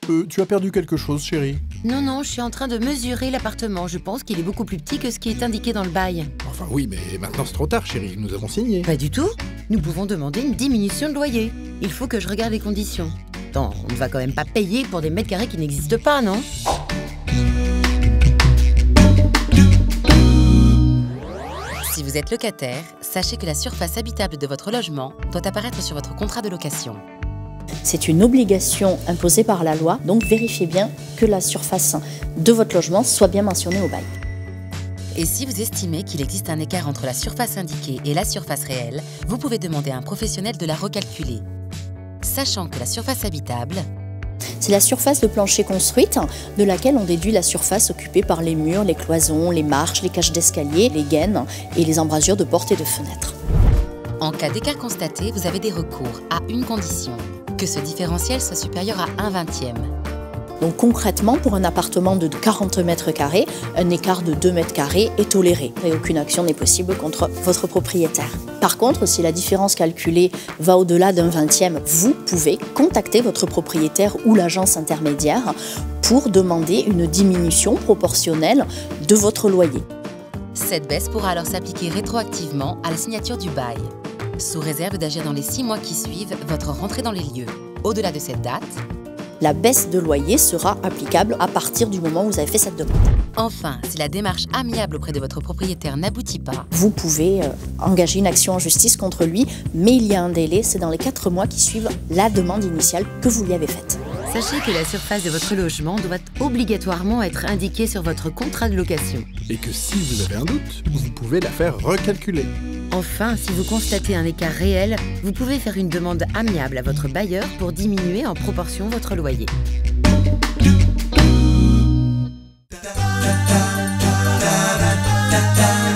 Tu as perdu quelque chose, chérie? Non, non, je suis en train de mesurer l'appartement. Je pense qu'il est beaucoup plus petit que ce qui est indiqué dans le bail. Enfin oui, mais maintenant c'est trop tard, chérie. Nous avons signé. Pas du tout. Nous pouvons demander une diminution de loyer. Il faut que je regarde les conditions. Attends, on ne va quand même pas payer pour des mètres carrés qui n'existent pas, non? Si vous êtes locataire, sachez que la surface habitable de votre logement doit apparaître sur votre contrat de location. C'est une obligation imposée par la loi, donc vérifiez bien que la surface de votre logement soit bien mentionnée au bail. Et si vous estimez qu'il existe un écart entre la surface indiquée et la surface réelle, vous pouvez demander à un professionnel de la recalculer. Sachant que la surface habitable, c'est la surface de plancher construite, de laquelle on déduit la surface occupée par les murs, les cloisons, les marches, les cages d'escalier, les gaines et les embrasures de portes et de fenêtres. En cas d'écart constaté, vous avez des recours à une condition, que ce différentiel soit supérieur à 1/20. Donc concrètement, pour un appartement de 40 mètres carrés, un écart de 2 mètres carrés est toléré et aucune action n'est possible contre votre propriétaire. Par contre, si la différence calculée va au-delà d'1/20, vous pouvez contacter votre propriétaire ou l'agence intermédiaire pour demander une diminution proportionnelle de votre loyer. Cette baisse pourra alors s'appliquer rétroactivement à la signature du bail, sous réserve d'agir dans les 6 mois qui suivent votre rentrée dans les lieux. Au-delà de cette date, la baisse de loyer sera applicable à partir du moment où vous avez fait cette demande. Enfin, si la démarche amiable auprès de votre propriétaire n'aboutit pas, vous pouvez engager une action en justice contre lui, mais il y a un délai, c'est dans les 4 mois qui suivent la demande initiale que vous lui avez faite. Sachez que la surface de votre logement doit obligatoirement être indiquée sur votre contrat de location. Et que si vous avez un doute, vous pouvez la faire recalculer. Enfin, si vous constatez un écart réel, vous pouvez faire une demande amiable à votre bailleur pour diminuer en proportion votre loyer. Ta ta ta ta ta ta ta ta.